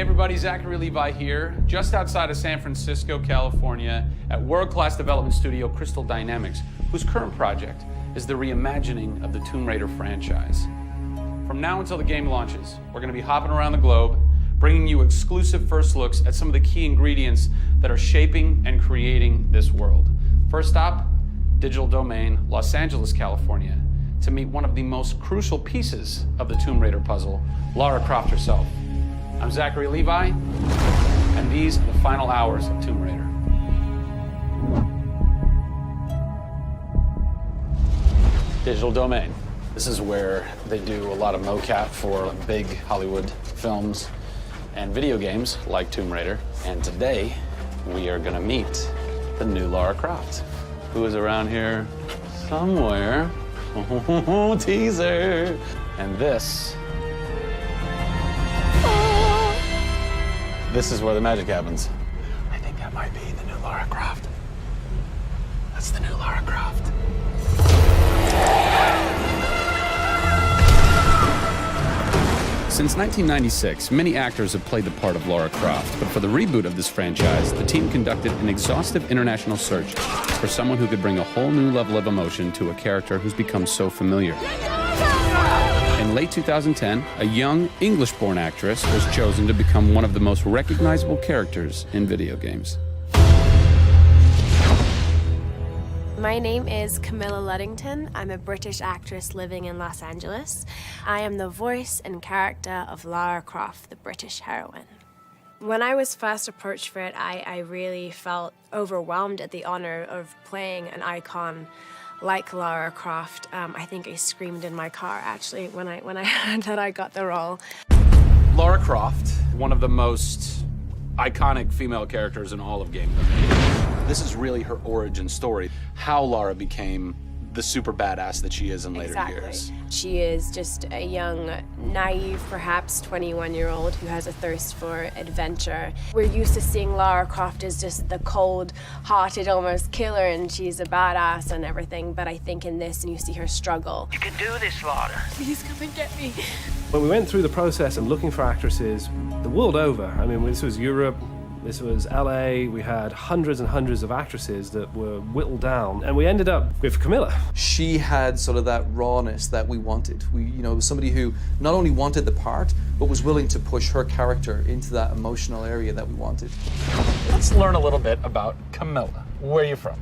everybody, Zachary Levi here, just outside of San Francisco, California, at world-class development studio Crystal Dynamics, whose current project is the reimagining of the Tomb Raider franchise. From now until the game launches, we're going to be hopping around the globe, bringing you exclusive first looks at some of the key ingredients that are shaping and creating this world. First stop, Digital Domain, Los Angeles, California, to meet one of the most crucial pieces of the Tomb Raider puzzle, Lara Croft herself. I'm Zachary Levi, and these are the final hours of Tomb Raider. Digital Domain. This is where they do a lot of mocap for big Hollywood films and video games like Tomb Raider. And today, we are gonna meet the new Lara Croft, who is around here somewhere. Teaser. And this is where the magic happens. I think that might be the new Lara Croft. That's the new Lara Croft. Since 1996, many actors have played the part of Lara Croft, but for the reboot of this franchise, the team conducted an exhaustive international search for someone who could bring a whole new level of emotion to a character who's become so familiar. In late 2010, a young English-born actress was chosen to become one of the most recognizable characters in video games. My name is Camilla Luddington. I'm a British actress living in Los Angeles. I am the voice and character of Lara Croft, the British heroine. When I was first approached for it, I really felt overwhelmed at the honor of playing an icon like Lara Croft. I think I screamed in my car, actually, when I heard that I got the role. Lara Croft, one of the most iconic female characters in all of gaming. This is really her origin story, how Lara became the super badass that she is in later years. She is just a young, naive, perhaps 21-year-old who has a thirst for adventure. We're used to seeing Lara Croft as just the cold-hearted, almost killer, and she's a badass and everything, but I think in this, and you see her struggle. You can do this, Lara. Please come and get me. When we went through the process of looking for actresses the world over, I mean, this was Europe, this was LA, we had hundreds and hundreds of actresses that were whittled down, and we ended up with Camilla. She had sort of that rawness that we wanted. Was somebody who not only wanted the part, but was willing to push her character into that emotional area that we wanted. Let's learn a little bit about Camilla. Where are you from?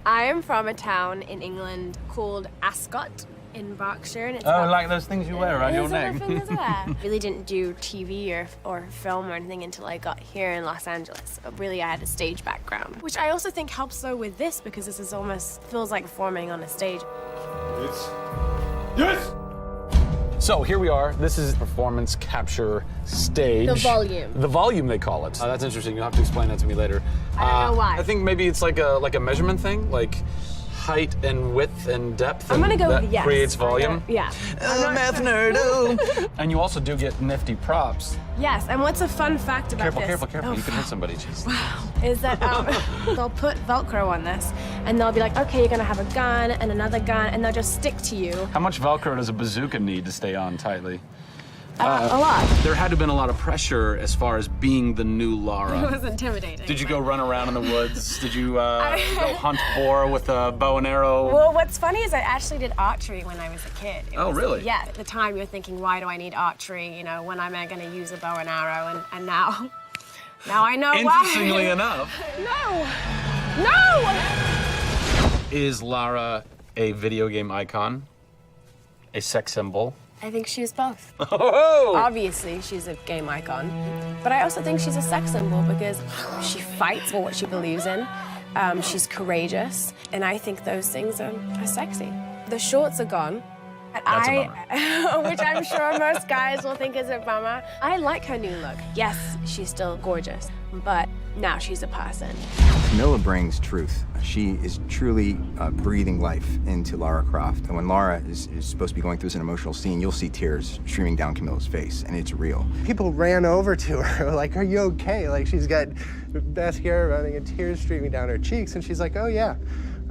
I am from a town in England called Ascot in Berkshire. And it's like those things you wear around your neck. Really didn't do TV or film or anything until I got here in Los Angeles. Really, I had a stage background, which I also think helps though with this because this is almost feels like performing on a stage. Yes! So here we are. This is performance capture stage. The volume. The volume, they call it. That's interesting. You'll have to explain that to me later. I don't know why. I think maybe it's like a measurement thing, like height and width and depth. I'm gonna go that with yes. Creates volume. Yeah. Math nerd. And you also do get nifty props. Yes, and what's a fun fact about this? Careful. You can hit somebody. Jeez. Wow. Is that they'll put Velcro on this, and they'll be like, okay, you're gonna have a gun and another gun, and they'll just stick to you. How much Velcro does a bazooka need to stay on tightly? A lot. There had to have been a lot of pressure as far as being the new Lara. It was intimidating. Did you go run around in the woods? Did you go hunt boar with a bow and arrow? Well, what's funny is I actually did archery when I was a kid. Really? Yeah, at the time you're thinking, why do I need archery? You know, when am I gonna use a bow and arrow? And now I know why. Interestingly enough. No! Is Lara a video game icon? A sex symbol? I think she's both. Oh! Obviously, she's a game icon, but I also think she's a sex symbol because she fights for what she believes in. She's courageous, and I think those things are sexy. The shorts are gone. That's a bummer. Which I'm sure most guys will think is a bummer. I like her new look. Yes, she's still gorgeous, but now she's a person. Camilla brings truth. She is truly breathing life into Lara Croft. And when Lara is supposed to be going through an emotional scene, you'll see tears streaming down Camilla's face, and it's real. People ran over to her, like, are you okay? Like, she's got mascara running and tears streaming down her cheeks, and she's like, oh yeah,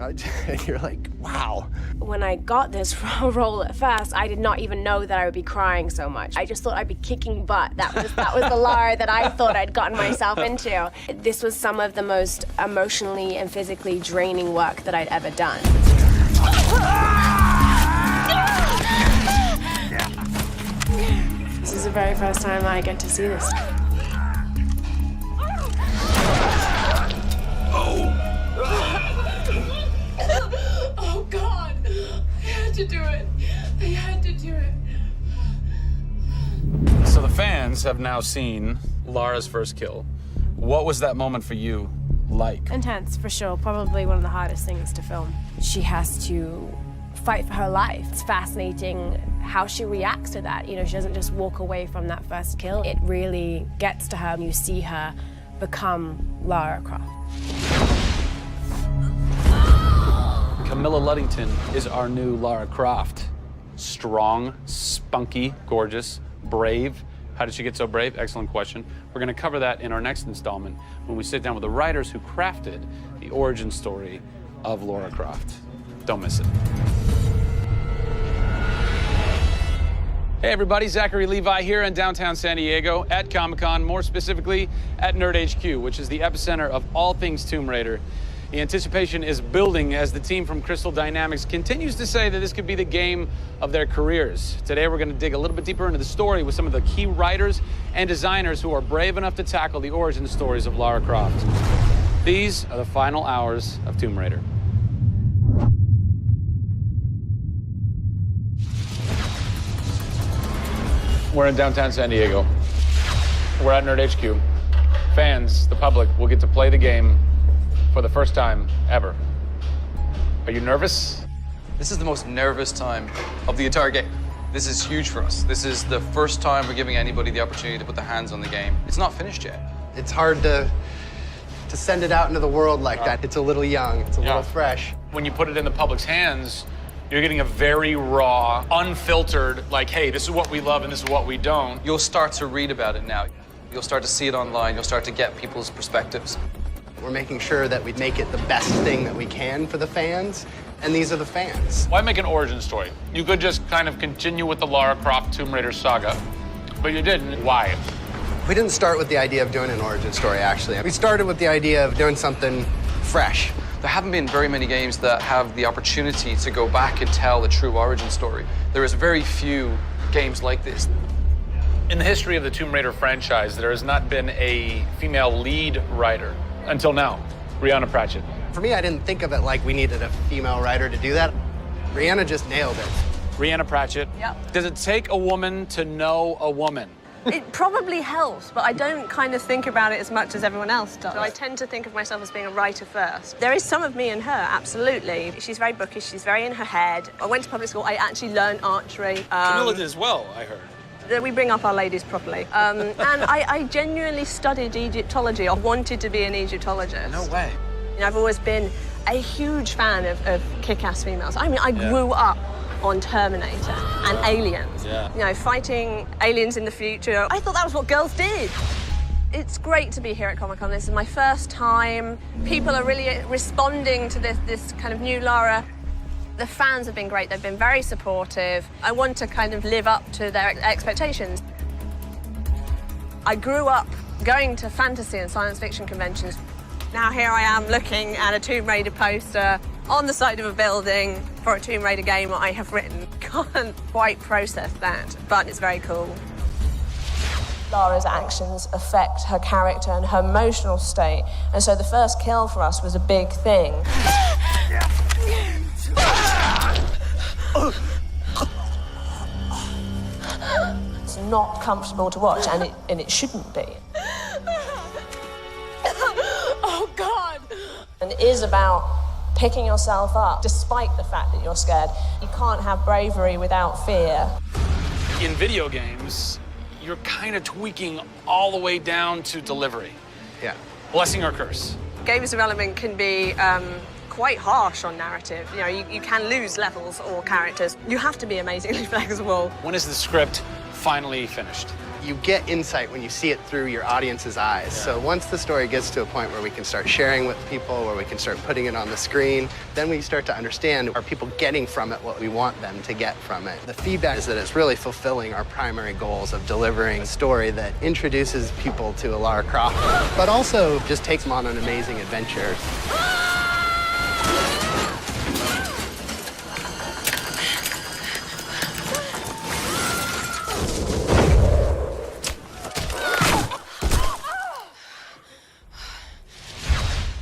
And you're like, wow. When I got this role at first, I did not even know that I would be crying so much. I just thought I'd be kicking butt. That was the Lara that I thought I'd gotten myself into. This was some of the most emotionally and physically draining work that I'd ever done. This is the very first time I get to see this. Oh God! I had to do it. I had to do it. So the fans have now seen Lara's first kill. What was that moment for you like? Intense, for sure. Probably one of the hardest things to film. She has to fight for her life. It's fascinating how she reacts to that. You know, she doesn't just walk away from that first kill. It really gets to her, and you see her become Lara Croft. Camilla Luddington is our new Lara Croft. Strong, spunky, gorgeous, brave. How did she get so brave? Excellent question. We're going to cover that in our next installment when we sit down with the writers who crafted the origin story of Lara Croft. Don't miss it. Hey everybody, Zachary Levi here in downtown San Diego at Comic-Con, more specifically at Nerd HQ, which is the epicenter of all things Tomb Raider. The anticipation is building as the team from Crystal Dynamics continues to say that this could be the game of their careers. Today we're going to dig a little bit deeper into the story with some of the key writers and designers who are brave enough to tackle the origin stories of Lara Croft. These are the final hours of Tomb Raider. We're in downtown San Diego. We're at Nerd HQ. Fans, the public, will get to play the game for the first time ever. Are you nervous? This is the most nervous time of the entire game. This is huge for us. This is the first time we're giving anybody the opportunity to put their hands on the game. It's not finished yet. It's hard to send it out into the world like that. It's a little young, it's a little fresh. When you put it in the public's hands, you're getting a very raw, unfiltered, like, hey, this is what we love and this is what we don't. You'll start to read about it now. You'll start to see it online. You'll start to get people's perspectives. We're making sure that we make it the best thing that we can for the fans, and these are the fans. Why make an origin story? You could just kind of continue with the Lara Croft Tomb Raider saga, but you didn't. Why? We didn't start with the idea of doing an origin story, actually. We started with the idea of doing something fresh. There haven't been very many games that have the opportunity to go back and tell a true origin story. There is very few games like this. In the history of the Tomb Raider franchise, there has not been a female lead writer until now, Rhianna Pratchett. For me, I didn't think of it like we needed a female writer to do that. Rhianna just nailed it. Rhianna Pratchett. Yep. Does it take a woman to know a woman? It probably helps, but I don't kind of think about it as much as everyone else does. So I tend to think of myself as being a writer first. There is some of me in her, absolutely. She's very bookish, she's very in her head. I went to public school, I actually learned archery. Camilla did as well, I heard. We bring up our ladies properly. And I genuinely studied Egyptology. I wanted to be an Egyptologist. No way. You know, I've always been a huge fan of kick-ass females. I mean, I grew up on Terminator and Aliens. Yeah. You know, fighting aliens in the future. I thought that was what girls did. It's great to be here at Comic-Con. This is my first time. People are really responding to this kind of new Lara. The fans have been great. They've been very supportive. I want to kind of live up to their expectations. I grew up going to fantasy and science fiction conventions. Now here I am looking at a Tomb Raider poster on the side of a building for a Tomb Raider game I have written. Can't quite process that, but it's very cool. Lara's actions affect her character and her emotional state, and so the first kill for us was a big thing. It's not comfortable to watch, and it shouldn't be. Oh, God! And it is about picking yourself up, despite the fact that you're scared. You can't have bravery without fear. In video games, you're kind of tweaking all the way down to delivery. Yeah. Blessing or curse. Games development can be quite harsh on narrative. You know, you can lose levels or characters. You have to be amazingly flexible. When is the script finally finished? You get insight when you see it through your audience's eyes. So once the story gets to a point where we can start sharing with people, where we can start putting it on the screen, then we start to understand, are people getting from it what we want them to get from it? The feedback is that it's really fulfilling our primary goals of delivering a story that introduces people to Lara Croft, but also just takes them on an amazing adventure.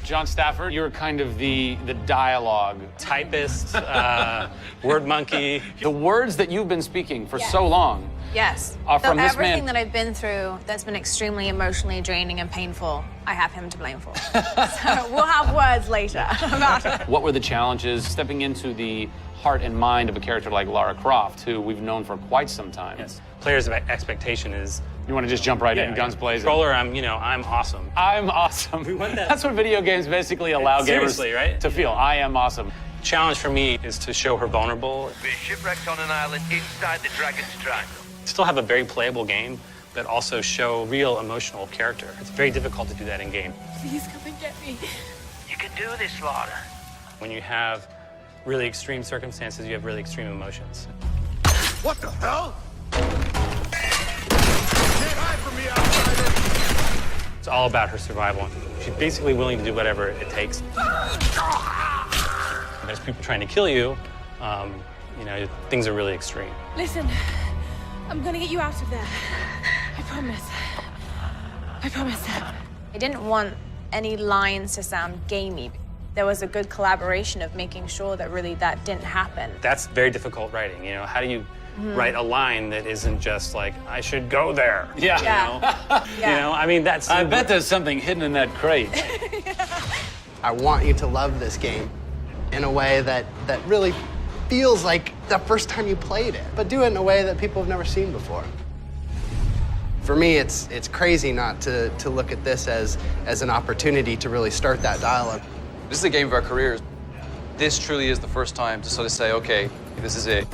John Stafford, you're kind of the dialogue. Typist, word monkey. The words that you've been speaking for so long Yes. are from this everything man. that I've been through that's been extremely emotionally draining and painful, I have him to blame for. So we'll have words later about it. What were the challenges stepping into the heart and mind of a character like Lara Croft, who we've known for quite some time? Yes. Players' expectation is. You want to just jump right in, guns blazing? Controller, I'm awesome. I'm awesome. We want that. That's what video games basically allow Seriously, gamers right? to feel. I am awesome. Challenge for me is to show her vulnerable. We're shipwrecked on an island inside the Dragon's Triangle. Still have a very playable game, but also show real emotional character. It's very difficult to do that in game. Please come and get me. You can do this, Lara. When you have really extreme circumstances, you have really extreme emotions. What the hell? Can't hide from me, outsider! It's all about her survival. She's basically willing to do whatever it takes. There's people trying to kill you. Things are really extreme. Listen, I'm gonna get you out of there. I promise. I promise. I didn't want any lines to sound gamey. There was a good collaboration of making sure that really that didn't happen. That's very difficult writing. How do you write a line that isn't just like, I should go there? Yeah. Yeah. That's. I bet there's something hidden in that crate. I want you to love this game in a way that really feels like the first time you played it, but do it in a way that people have never seen before. For me, it's crazy not to look at this as an opportunity to really start that dialogue. This is the game of our careers. This truly is the first time to sort of say, okay, this is it.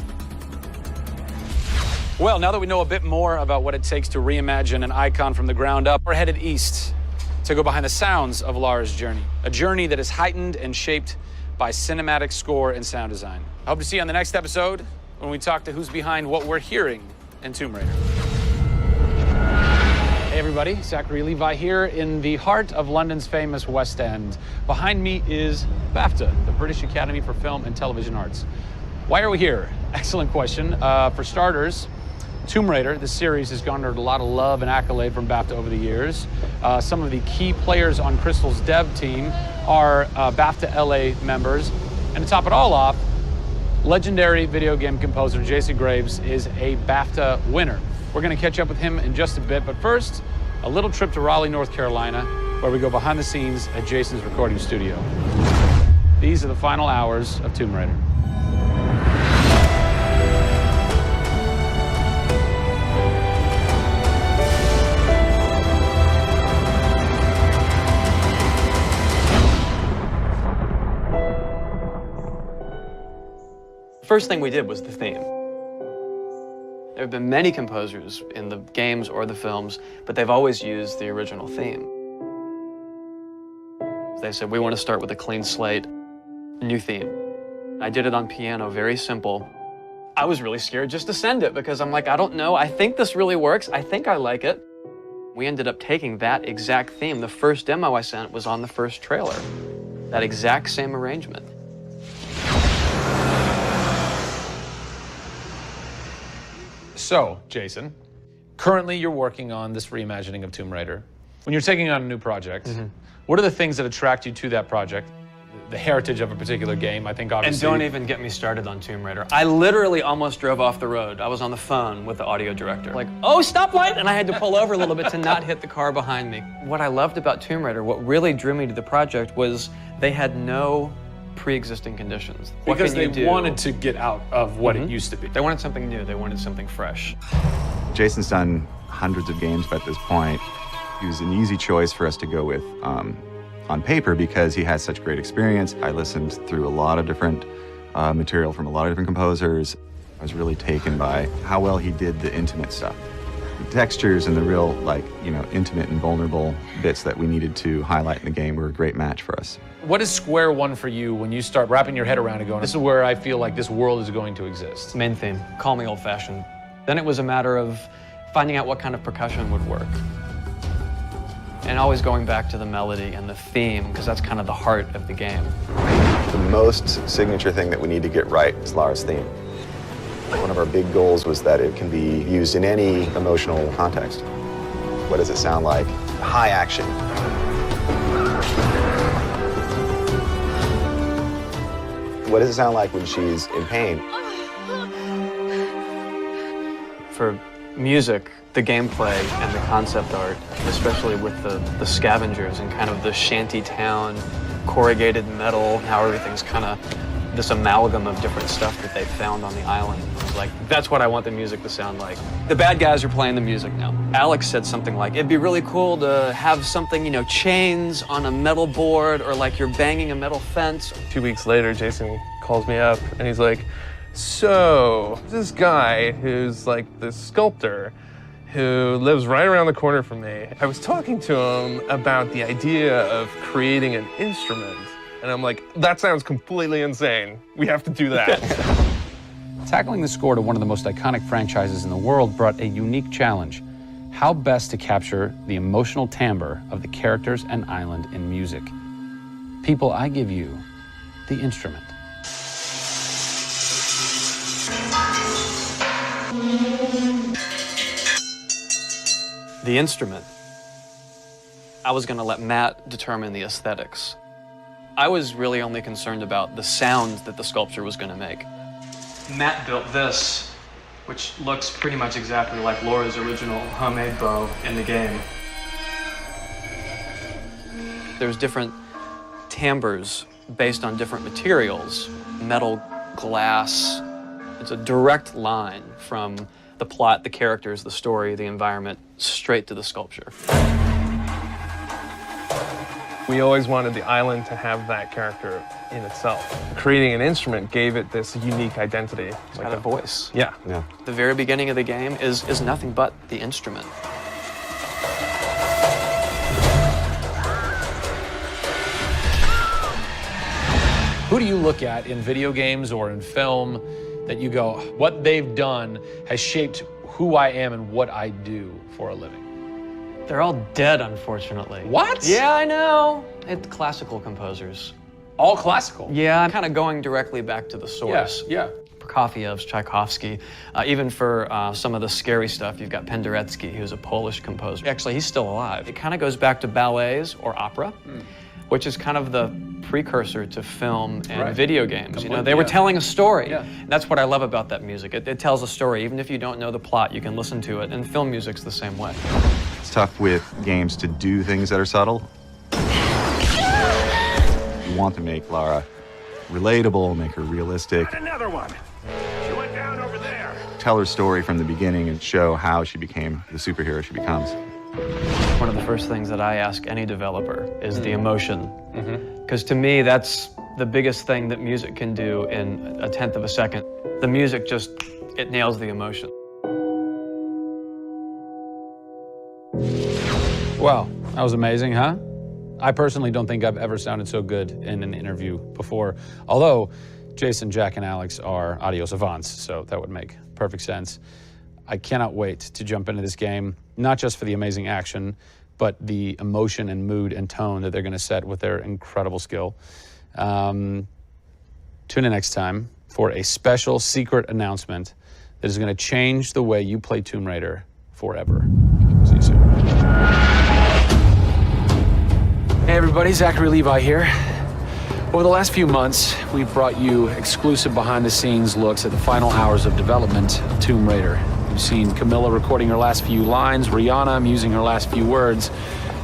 Well, now that we know a bit more about what it takes to reimagine an icon from the ground up, we're headed east to go behind the sounds of Lara's journey, a journey that is heightened and shaped by cinematic score and sound design. I hope to see you on the next episode when we talk to who's behind what we're hearing in Tomb Raider. Hey everybody, Zachary Levi here in the heart of London's famous West End. Behind me is BAFTA, the British Academy for Film and Television Arts. Why are we here? Excellent question. For starters, Tomb Raider, the series, has garnered a lot of love and accolade from BAFTA over the years. Some of the key players on Crystal's dev team are BAFTA LA members. And to top it all off, legendary video game composer Jason Graves is a BAFTA winner. We're going to catch up with him in just a bit, but first, a little trip to Raleigh, North Carolina, where we go behind the scenes at Jason's recording studio. These are the final hours of Tomb Raider. First thing we did was the theme. There have been many composers in the games or the films, but they've always used the original theme. They said, we want to start with a clean slate, new theme. I did it on piano, very simple. I was really scared just to send it because I'm like, I don't know, I think this really works, I think I like it. We ended up taking that exact theme. The first demo I sent was on the first trailer. That exact same arrangement. So, Jason, currently you're working on this reimagining of Tomb Raider. When you're taking on a new project, what are the things that attract you to that project? The heritage of a particular game, I think, obviously. And don't even get me started on Tomb Raider. I literally almost drove off the road. I was on the phone with the audio director. Like, oh, stoplight! And I had to pull over a little bit to not hit the car behind me. What I loved about Tomb Raider, what really drew me to the project was they had no pre-existing conditions. Because they wanted to get out of what it used to be. They wanted something new. They wanted something fresh. Jason's done hundreds of games by this point. He was an easy choice for us to go with on paper because he has such great experience. I listened through a lot of different material from a lot of different composers. I was really taken by how well he did the intimate stuff. The textures and the real, like, you know, intimate and vulnerable bits that we needed to highlight in the game were a great match for us. What is square one for you when you start wrapping your head around it going, this is where I feel like this world is going to exist? Main theme, call me old-fashioned. Then it was a matter of finding out what kind of percussion would work. And always going back to the melody and the theme, because that's kind of the heart of the game. The most signature thing that we need to get right is Lara's theme. One of our big goals was that it can be used in any emotional context. What does it sound like? High action. What does it sound like when she's in pain? For music, the gameplay and the concept art, especially with the scavengers and kind of the shanty town, corrugated metal, how everything's kind of this amalgam of different stuff that they found on the island. I was like, that's what I want the music to sound like. The bad guys are playing the music now. Alex said something like, it'd be really cool to have something, you know, chains on a metal board, or like you're banging a metal fence. 2 weeks later, Jason calls me up and he's like, so this guy who's like the sculptor who lives right around the corner from me, I was talking to him about the idea of creating an instrument. And I'm like, that sounds completely insane. We have to do that. Tackling the score to one of the most iconic franchises in the world brought a unique challenge. How best to capture the emotional timbre of the characters and island in music? People, I give you the instrument. The instrument. I was going to let Matt determine the aesthetics. I was really only concerned about the sound that the sculpture was going to make. Matt built this, which looks pretty much exactly like Laura's original homemade bow in the game. There's different timbres based on different materials, metal, glass. It's a direct line from the plot, the characters, the story, the environment, straight to the sculpture. We always wanted the island to have that character in itself. Creating an instrument gave it this unique identity. It's got a voice. Yeah. The very beginning of the game is nothing but the instrument. Who do you look at in video games or in film that you go, what they've done has shaped who I am and what I do for a living? They're all dead, unfortunately. What? Yeah, I know. It's classical composers. All classical? Yeah, I'm kind of going directly back to the source. Yeah. Prokofiev's, Tchaikovsky. Even for some of the scary stuff, you've got Penderecki, who's a Polish composer. Actually, he's still alive. It kind of goes back to ballets or opera, which is kind of the precursor to film and video games. You know, they were telling a story. And that's what I love about that music. It tells a story. Even if you don't know the plot, you can listen to it. And film music's the same way. It's tough with games to do things that are subtle. You want to make Lara relatable, make her realistic. Another one. She went down over there. Tell her story from the beginning and show how she became the superhero she becomes. One of the first things that I ask any developer is the emotion. Because to me, that's the biggest thing that music can do in a tenth of a second. The music just, it nails the emotion. Wow, that was amazing, huh? I personally don't think I've ever sounded so good in an interview before. Although Jason, Jack, and Alex are audio savants, so that would make perfect sense. I cannot wait to jump into this game, not just for the amazing action, but the emotion and mood and tone that they're going to set with their incredible skill. Tune in next time for a special secret announcement that is going to change the way you play Tomb Raider forever. See you soon. Hey everybody, Zachary Levi here. Over the last few months, we've brought you exclusive behind-the-scenes looks at the final hours of development of Tomb Raider. You've seen Camilla recording her last few lines, Rihanna musing her last few words,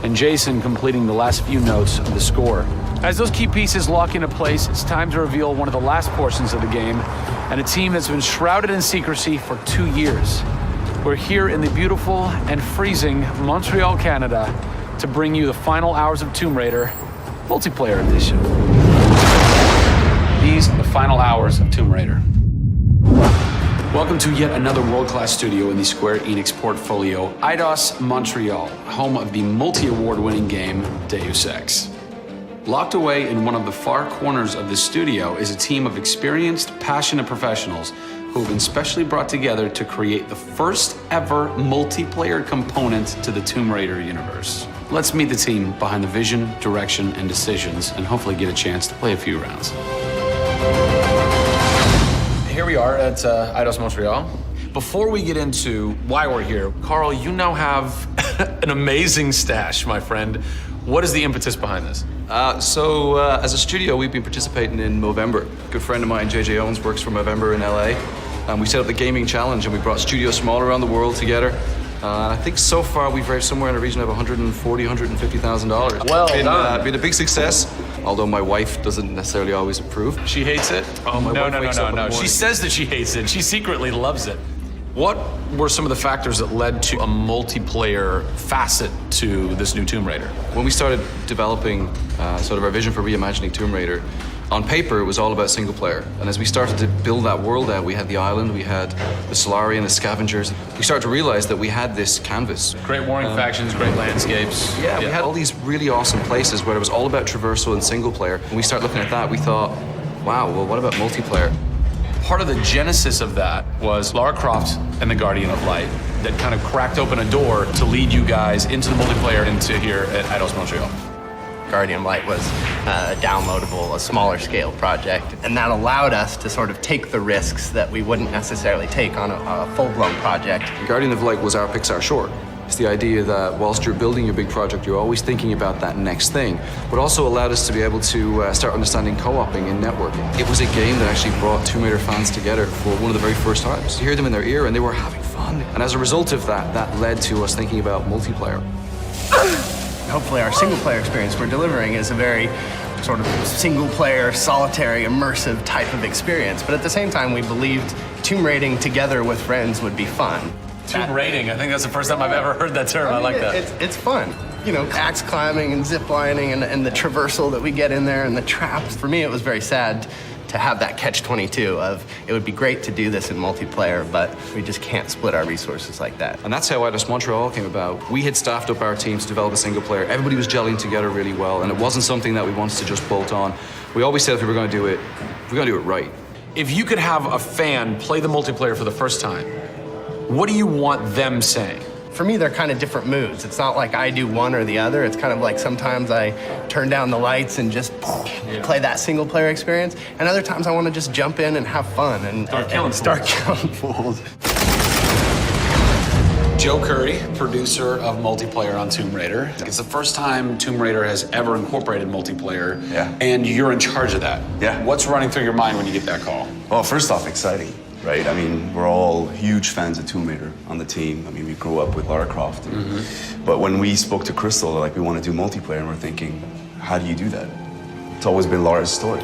and Jason completing the last few notes of the score. As those key pieces lock into place, it's time to reveal one of the last portions of the game, and a team that's been shrouded in secrecy for 2 years. We're here in the beautiful and freezing Montreal, Canada, to bring you the final hours of Tomb Raider Multiplayer Edition. These are the final hours of Tomb Raider. Welcome to yet another world-class studio in the Square Enix portfolio, Eidos Montreal, home of the multi-award-winning game Deus Ex. Locked away in one of the far corners of the studio is a team of experienced, passionate professionals who have been specially brought together to create the first ever multiplayer component to the Tomb Raider universe. Let's meet the team behind the vision, direction, and decisions, and hopefully get a chance to play a few rounds. Here we are at Eidos Montreal. Before we get into why we're here, Carl, you now have an amazing stash, my friend. What is the impetus behind this? As a studio, we've been participating in Movember. A good friend of mine, JJ Owens, works for Movember in LA. And we set up the gaming challenge, and we brought studios from all around the world together. I think so far we've raised somewhere in the region of $140,000, $150,000. Well done. Been a big success, although my wife doesn't necessarily always approve. She hates it? Oh, my wife wakes up in the morning. She says that she hates it. She secretly loves it. What were some of the factors that led to a multiplayer facet to this new Tomb Raider? When we started developing sort of our vision for reimagining Tomb Raider, on paper, it was all about single player. And as we started to build that world out, we had the island, we had the Solari and the Scavengers. We started to realize that we had this canvas. Great warring factions, great landscapes. Yeah, we had all these really awesome places where it was all about traversal and single player. When we started looking at that, we thought, wow, well, what about multiplayer? Part of the genesis of that was Lara Croft and the Guardian of Light that kind of cracked open a door to lead you guys into the multiplayer into here at Eidos Montreal. Guardian Light was a downloadable, a smaller scale project, and that allowed us to sort of take the risks that we wouldn't necessarily take on a full-blown project. Guardian of Light was our Pixar short. It's the idea that whilst you're building your big project, you're always thinking about that next thing, but also allowed us to be able to start understanding co-oping and networking. It was a game that actually brought Tomb Raider fans together for one of the very first times. You hear them in their ear and they were having fun. And as a result of that, that led to us thinking about multiplayer. Hopefully our single-player experience we're delivering is a very sort of single-player, solitary, immersive type of experience. But at the same time, we believed tomb raiding together with friends would be fun. Tomb raiding, I think that's the first time I've ever heard that term. I like that. It's fun. You know, axe climbing and zip lining and the traversal that we get in there and the traps. For me, it was very sad to have that catch-22 of it would be great to do this in multiplayer, but we just can't split our resources like that. And that's how Eidos Montreal came about. We had staffed up our teams to develop a single player. Everybody was gelling together really well, and it wasn't something that we wanted to just bolt on. We always said if we were going to do it, we're going to do it right. If you could have a fan play the multiplayer for the first time, what do you want them saying? For me, they're kind of different moods. It's not like I do one or the other. It's kind of like sometimes I turn down the lights and just play that single player experience. And other times I want to just jump in and have fun and start killing fools. Joe Curry, producer of multiplayer on Tomb Raider. It's the first time Tomb Raider has ever incorporated multiplayer. Yeah. And you're in charge of that. Yeah. What's running through your mind when you get that call? Well, first off, exciting. Right? I mean, we're all huge fans of Tomb Raider on the team. I mean, we grew up with Lara Croft. But when we spoke to Crystal, like, we want to do multiplayer, and we're thinking, how do you do that? It's always been Lara's story.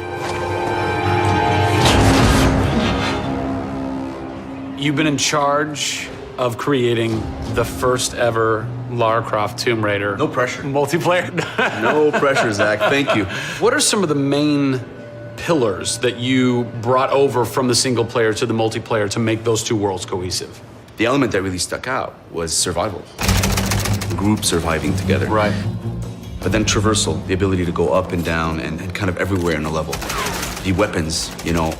You've been in charge of creating the first ever Lara Croft Tomb Raider. No pressure. Multiplayer? No pressure, Zach. Thank you. What are some of the main pillars that you brought over from the single player to the multiplayer to make those two worlds cohesive? The element that really stuck out was survival. Group surviving together. Right. But then traversal, the ability to go up and down and kind of everywhere in a level. The weapons, you know,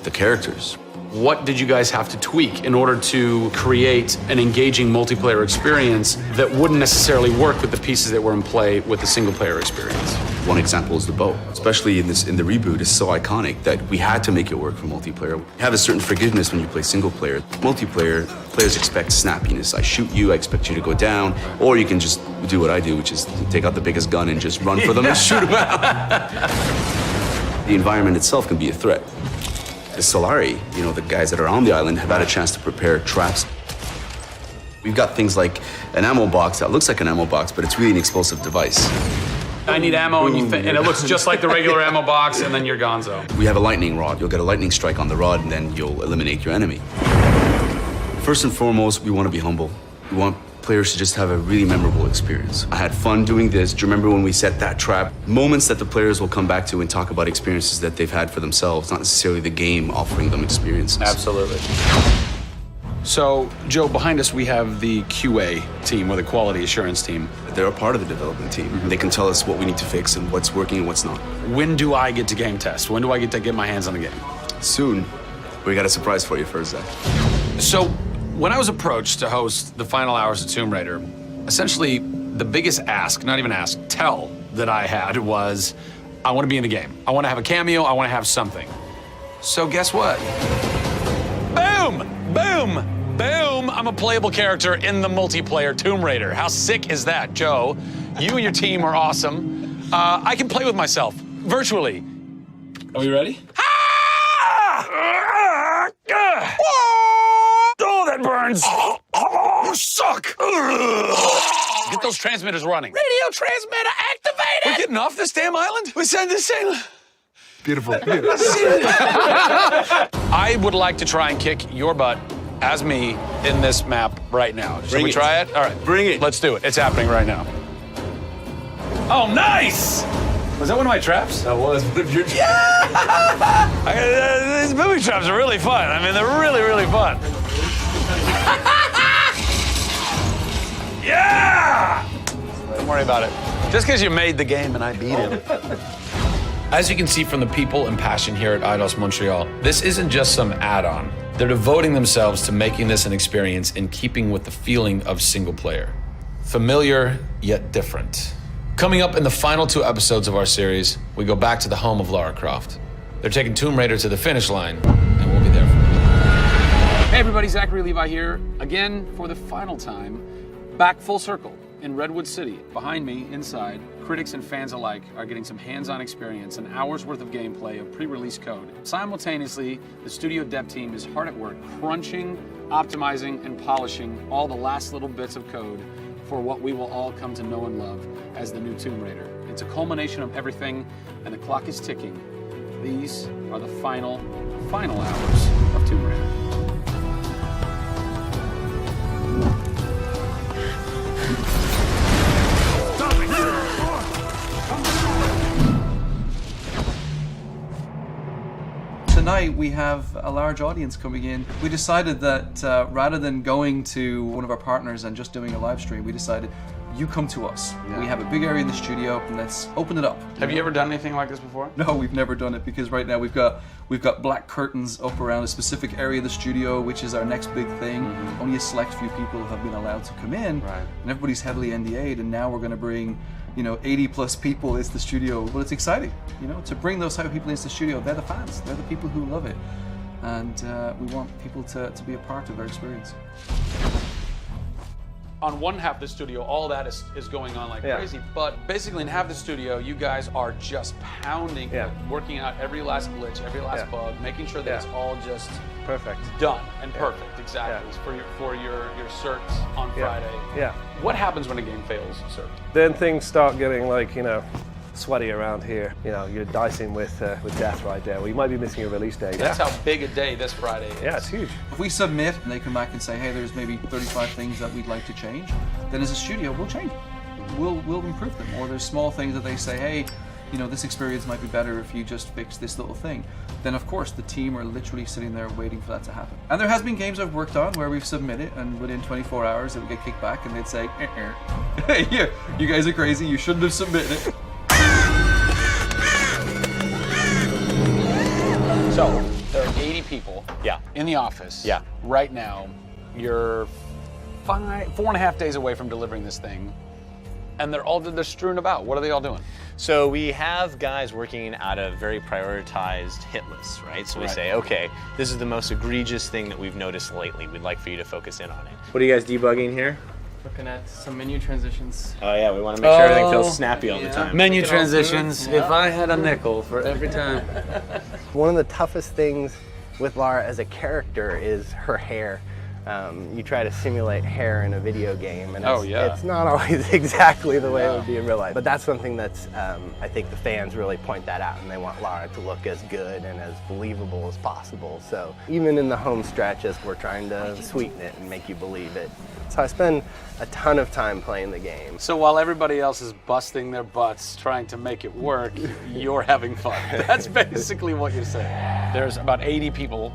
the characters. What did you guys have to tweak in order to create an engaging multiplayer experience that wouldn't necessarily work with the pieces that were in play with the single player experience? One example is the bow. Especially in the reboot, it's so iconic that we had to make it work for multiplayer. You have a certain forgiveness when you play single player. Multiplayer, players expect snappiness. I shoot you, I expect you to go down, or you can just do what I do, which is take out the biggest gun and just run for them and shoot them out. The environment itself can be a threat. The Solari, you know, the guys that are on the island have had a chance to prepare traps. We've got things like an ammo box that looks like an ammo box, but it's really an explosive device. I need ammo, and it looks just like the regular ammo box, and then you're gonzo. We have a lightning rod. You'll get a lightning strike on the rod, and then you'll eliminate your enemy. First and foremost, we want to be humble. We want players to just have a really memorable experience. I had fun doing this. Do you remember when we set that trap? Moments that the players will come back to and talk about experiences that they've had for themselves, not necessarily the game offering them experiences. Absolutely. So, Joe, behind us we have the QA team, or the quality assurance team. They're a part of the development team. They can tell us what we need to fix and what's working and what's not. When do I get to game test? When do I get to get my hands on the game? Soon. We got a surprise for you first, Zach. So, when I was approached to host the final hours of Tomb Raider, essentially the biggest ask, not even ask, tell that I had was, I want to be in the game. I want to have a cameo, I want to have something. So guess what? Boom! Boom! Boom! I'm a playable character in the multiplayer Tomb Raider. How sick is that, Joe? You and your team are awesome. I can play with myself, virtually. Are we ready? Oh, that burns! You suck! Get those transmitters running. Radio transmitter activated! We're getting off this damn island? We send this in. Beautiful. I would like to try and kick your butt as me in this map right now. Should we try it? All right. Bring it. Let's do it. It's happening right now. Oh, nice! Was that one of my traps? That was one of your traps. Yeah! These booby traps are really fun. I mean, they're really, really fun. Yeah! Don't worry about it. Just because you made the game and I beat it. As you can see from the people and passion here at Eidos Montreal, this isn't just some add-on. They're devoting themselves to making this an experience in keeping with the feeling of single player. Familiar, yet different. Coming up in the final 2 episodes of our series, we go back to the home of Lara Croft. They're taking Tomb Raider to the finish line, and we'll be there for you. Hey everybody, Zachary Levi here, again for the final time, back full circle in Redwood City. Behind me, inside, critics and fans alike are getting some hands-on experience, an hour's worth of gameplay of pre-release code. Simultaneously, the studio dev team is hard at work crunching, optimizing, and polishing all the last little bits of code for what we will all come to know and love as the new Tomb Raider. It's a culmination of everything, and the clock is ticking. These are the final hours of Tomb Raider. Tonight we have a large audience coming in. We decided that rather than going to one of our partners and just doing a live stream, we decided you come to us. Yeah. We have a big area in the studio, and let's open it up. Have you ever done anything like this before? No, we've never done it, because right now we've got black curtains up around a specific area of the studio, which is our next big thing. Mm-hmm. Only a select few people have been allowed to come in, right. And everybody's heavily NDA'd, and now we're going to bring 80 plus people into the studio. But it's exciting, to bring those type of people into the studio. They're the fans. They're the people who love it, and we want people to be a part of their experience. On one half of the studio, all that is going on like crazy, but basically in half the studio, you guys are just pounding, working out every last glitch, every last bug, making sure that it's all just perfect, done and perfect, exactly, for your certs on Friday. Yeah. What happens when a game fails, sir? Then things start getting sweaty around here. You're dicing with death right there. We might be missing a release date. That's how big a day this Friday is. Yeah, it's huge. If we submit and they come back and say, hey, there's maybe 35 things that we'd like to change, then as a studio, we'll change them. We'll improve them. Or there's small things that they say, hey, this experience might be better if you just fix this little thing. Then of course the team are literally sitting there waiting for that to happen. And there has been games I've worked on where we've submitted and within 24 hours it would get kicked back and they'd say, hey, you guys are crazy, you shouldn't have submitted it. So, there are 80 people in the office right now. You're 4.5 days away from delivering this thing, and they're strewn about. What are they all doing? So we have guys working out of very prioritized hit lists, right? So we say, okay, this is the most egregious thing that we've noticed lately. We'd like for you to focus in on it. What are you guys debugging here? Looking at some menu transitions. Oh yeah, we want to make sure everything feels snappy all the time. Menu transitions, if I had a nickel for every time. One of the toughest things with Lara as a character is her hair. You try to simulate hair in a video game, and Oh, yeah. it's not always exactly the way it would be in real life. But that's something that's, I think the fans really point that out, and they want Lara to look as good and as believable as possible. So even in the home stretches, we're trying to sweeten it and make you believe it. So I spend a ton of time playing the game. So while everybody else is busting their butts trying to make it work, you're having fun. That's basically what you're saying. There's about 80 people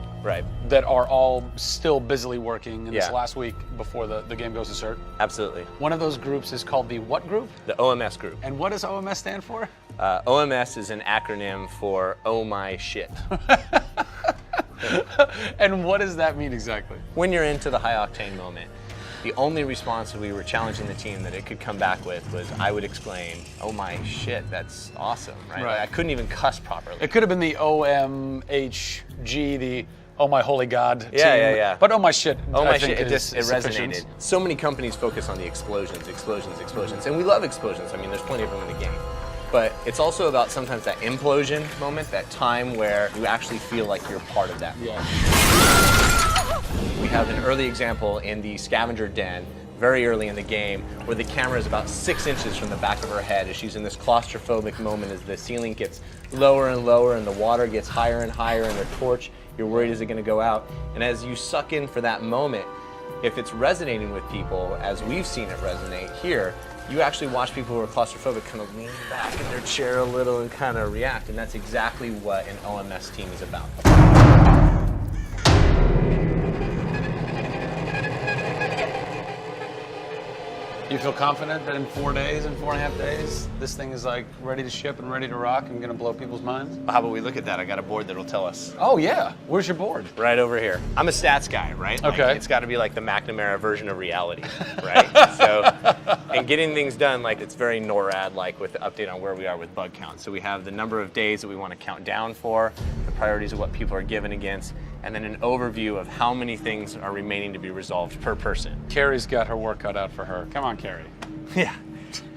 that are all still busily working in this last week before the game goes to cert. Absolutely. One of those groups is called the what group? The OMS group. And what does OMS stand for? OMS is an acronym for Oh My Shit. And what does that mean exactly? When you're into the high octane moment, the only response that we were challenging the team that it could come back with was, I would exclaim, oh my shit, that's awesome, right? Like, I couldn't even cuss properly. It could have been the OMHG, the oh my holy God team. Yeah. But oh my shit, Oh I my think shit, it sufficient. resonated. So many companies focus on the explosions, and we love explosions. I mean, there's plenty of them in the game. But it's also about sometimes that implosion moment, that time where you actually feel like you're part of that. We have an early example in the scavenger den, very early in the game, where the camera is about 6 inches from the back of her head as she's in this claustrophobic moment as the ceiling gets lower and lower and the water gets higher and higher and the torch, you're worried, is it gonna go out? And as you suck in for that moment, if it's resonating with people, as we've seen it resonate here, you actually watch people who are claustrophobic kind of lean back in their chair a little and kind of react, and that's exactly what an OMS team is about. You feel confident that in 4 days, in 4.5 days, this thing is like ready to ship and ready to rock and gonna blow people's minds? How about we look at that? I got a board that'll tell us. Oh yeah, where's your board? Right over here. I'm a stats guy, right? Like, Okay. it's gotta be like the McNamara version of reality, right? So, and getting things done, like it's very NORAD-like with the update on where we are with bug count. So we have the number of days that we want to count down for, the priorities of what people are given against, and then an overview of how many things are remaining to be resolved per person. Carrie's got her work cut out for her. Come on, Carrie. Yeah.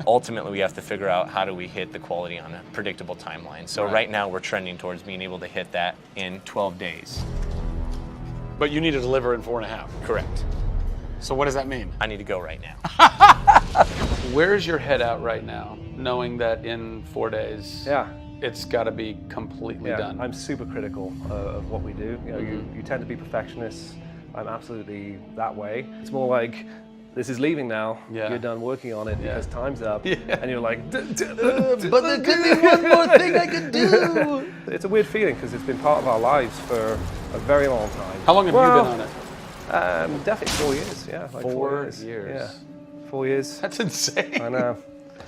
Ultimately, we have to figure out how do we hit the quality on a predictable timeline. So right now, we're trending towards being able to hit that in 12 days. But you need to deliver in 4.5. Correct. So what does that mean? I need to go right now. Where's your head at right now, knowing that in 4 days, it's got to be completely done? I'm super critical of what we do. You know, you tend to be perfectionists. I'm absolutely that way. It's more like, this is leaving now. You're done working on it because time's up. And you're like, but there could be one more thing I could do. It's a weird feeling because it's been part of our lives for a very long time. How long have you been on it? Definitely 4 years, yeah. Like 4 years. Yeah, 4 years. That's insane. I know.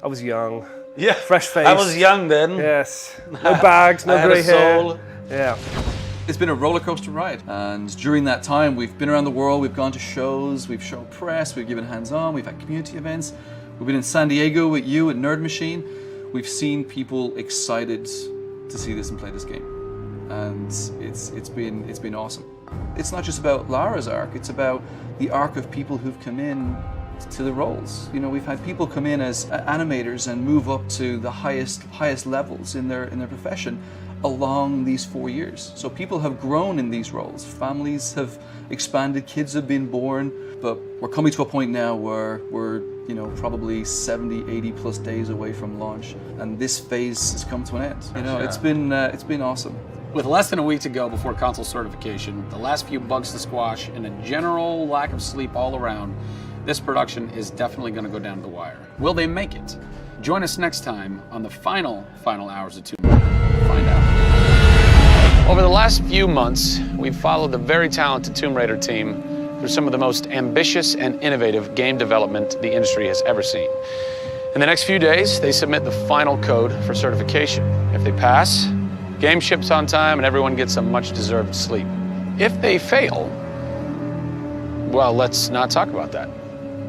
I was young. Yeah. Fresh face. I was young then. Yes. No bags, no grey hair. Yeah. It's been a roller coaster ride, and during that time we've been around the world, we've gone to shows, we've shown press, we've given hands-on, we've had community events, we've been in San Diego with you at Nerd Machine. We've seen people excited to see this and play this game, and it's been awesome. It's not just about Lara's arc, it's about the arc of people who've come in to the roles. You know, we've had people come in as animators and move up to the highest levels in their profession along these 4 years. So people have grown in these roles, families have expanded, kids have been born, but we're coming to a point now where we're, you know, probably 70, 80 plus days away from launch, and this phase has come to an end. You know, it's been awesome. With less than a week to go before console certification, the last few bugs to squash, and a general lack of sleep all around, this production is definitely going to go down to the wire. Will they make it? Join us next time on the final hours of Tomb Raider. Find out. Over the last few months, we've followed the very talented Tomb Raider team through some of the most ambitious and innovative game development the industry has ever seen. In the next few days, they submit the final code for certification. If they pass, game ships on time and everyone gets some much-deserved sleep. If they fail, well, let's not talk about that.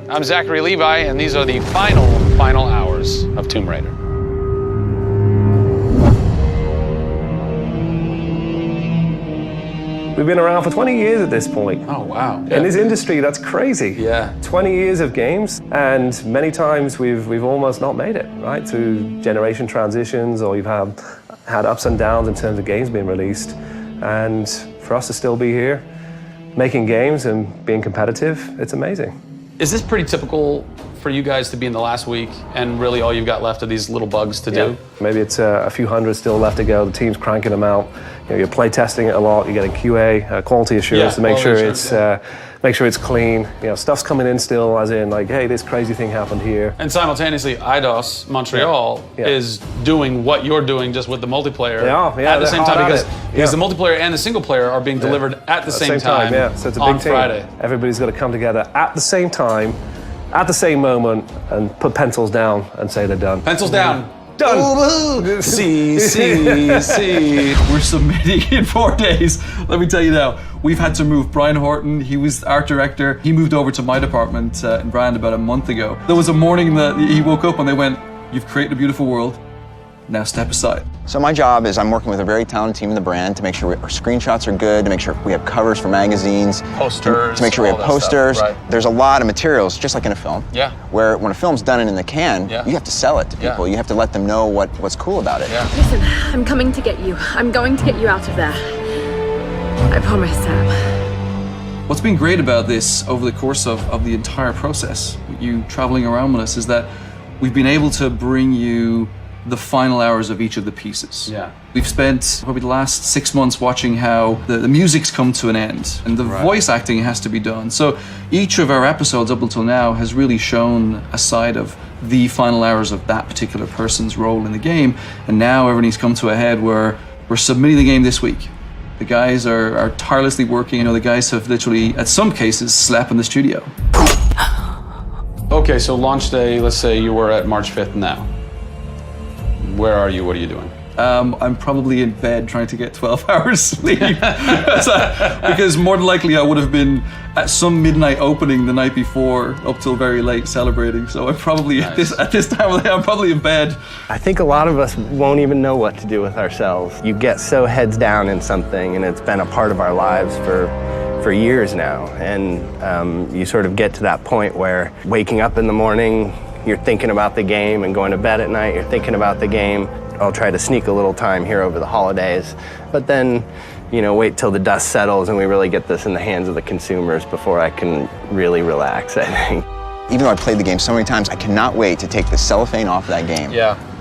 I'm Zachary Levi, and these are the final hours of Tomb Raider. We've been around for 20 years at this point. Oh, wow. In this industry, that's crazy. Yeah. 20 years of games, and many times we've almost not made it, right? Through generation transitions, or you've had ups and downs in terms of games being released. And for us to still be here, making games and being competitive, it's amazing. Is this pretty typical for you guys to be in the last week and really all you've got left are these little bugs to do? Maybe it's a few hundred still left to go. The team's cranking them out. You know, you're play testing it a lot. You're getting QA, quality assurance, to make sure it's clean. You know, stuff's coming in still, as in like, hey, this crazy thing happened here. And simultaneously, IDOS Montreal is doing what you're doing just with the multiplayer at the same time because the multiplayer and the single player are being delivered at the same time. So it's a big on team. Friday. Everybody's got to come together at the same time, at the same moment, and put pencils down and say they're done. Pencils down. Done. See. We're submitting in 4 days. Let me tell you now, we've had to move. Brian Horton, he was art director. He moved over to my department in Brand about a month ago. There was a morning that he woke up and they went, "You've created a beautiful world. Now step aside." So my job is I'm working with a very talented team in the brand to make sure our screenshots are good, to make sure we have covers for magazines, posters, to make sure we have posters. Stuff, right. There's a lot of materials, just like in a film. Yeah. Where when a film's done and in the can, you have to sell it to people. You have to let them know what's cool about it. Listen, I'm coming to get you. I'm going to get you out of there. I promise, Sam. What's been great about this over the course of the entire process, you traveling around with us, is that we've been able to bring you the final hours of each of the pieces. Yeah. We've spent probably the last 6 months watching how the music's come to an end and the voice acting has to be done. So each of our episodes up until now has really shown a side of the final hours of that particular person's role in the game. And now everything's come to a head where we're submitting the game this week. The guys are tirelessly working. You know, the guys have literally, at some cases, slept in the studio. Okay, so launch day, let's say you were at March 5th now. Where are you? What are you doing? I'm probably in bed trying to get 12 hours sleep. Because more than likely I would have been at some midnight opening the night before up till very late celebrating. So I'm probably at this time of the day, I'm probably in bed. I think a lot of us won't even know what to do with ourselves. You get so heads down in something and it's been a part of our lives for years now. And you sort of get to that point where waking up in the morning, you're thinking about the game, and going to bed at night, you're thinking about the game. I'll try to sneak a little time here over the holidays, but then, you know, wait till the dust settles and we really get this in the hands of the consumers before I can really relax, I think. Even though I played the game so many times, I cannot wait to take the cellophane off of that game.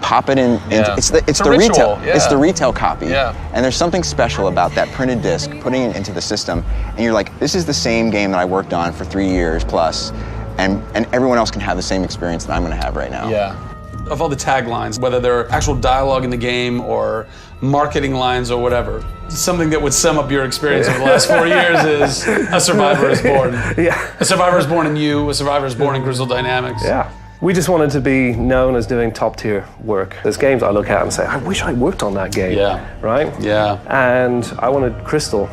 Pop it in. It's the retail. It's the retail copy. And there's something special about that printed disc, putting it into the system, and you're like, this is the same game that I worked on for 3 years plus. And everyone else can have the same experience that I'm going to have right now. Of all the taglines, whether they're actual dialogue in the game or marketing lines or whatever, something that would sum up your experience over the last 4 years is A Survivor is Born. A Survivor is Born in you, A Survivor is Born in Crystal Dynamics. We just wanted to be known as doing top tier work. There's games I look at and say, I wish I worked on that game. Right? And I wanted Crystal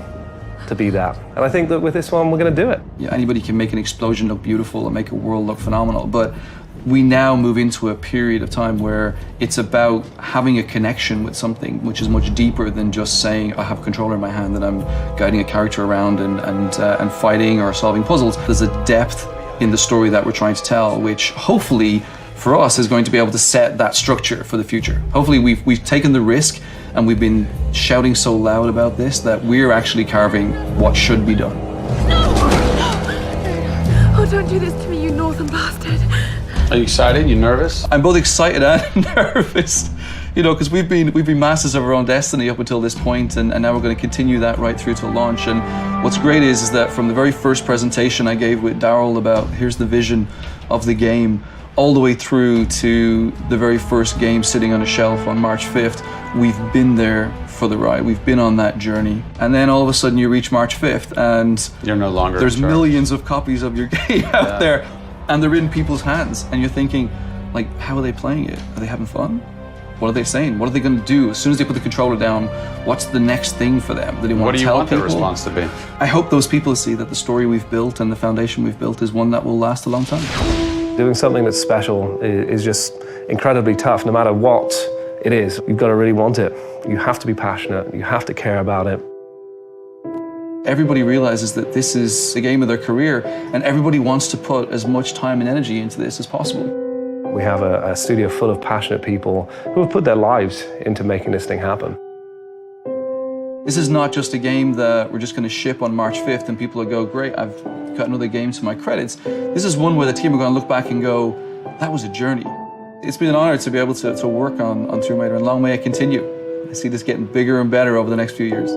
to be that. And I think that with this one, we're going to do it. Anybody can make an explosion look beautiful and make a world look phenomenal, but we now move into a period of time where it's about having a connection with something which is much deeper than just saying, I have a controller in my hand and I'm guiding a character around and fighting or solving puzzles. There's a depth in the story that we're trying to tell, which hopefully for us is going to be able to set that structure for the future. Hopefully we've taken the risk and we've been shouting so loud about this that we're actually carving what should be done. Oh, don't do this to me, you northern bastard. Are you excited? You nervous? I'm both excited and nervous. You know, because we've been masters of our own destiny up until this point, and now we're going to continue that right through to launch. And what's great is that from the very first presentation I gave with Daryl about here's the vision of the game, all the way through to the very first game sitting on a shelf on March 5th, we've been there for the ride. We've been on that journey. And then all of a sudden you reach March 5th and you're no longer there's millions of copies of your game out there, and they're in people's hands. And you're thinking, like, how are they playing it? Are they having fun? What are they saying? What are they going to do? As soon as they put the controller down, what's the next thing for them? Do they want to tell people? What do you want their response to be? I hope those people see that the story we've built and the foundation we've built is one that will last a long time. Doing something that's special is just incredibly tough, no matter what it is. You've got to really want it. You have to be passionate. You have to care about it. Everybody realizes that this is the game of their career, and everybody wants to put as much time and energy into this as possible. We have a studio full of passionate people who have put their lives into making this thing happen. This is not just a game that we're just going to ship on March 5th and people will go, great, I've got another game to my credits. This is one where the team are going to look back and go, that was a journey. It's been an honor to be able to work on Tomb Raider, and long may it continue. I see this getting bigger and better over the next few years.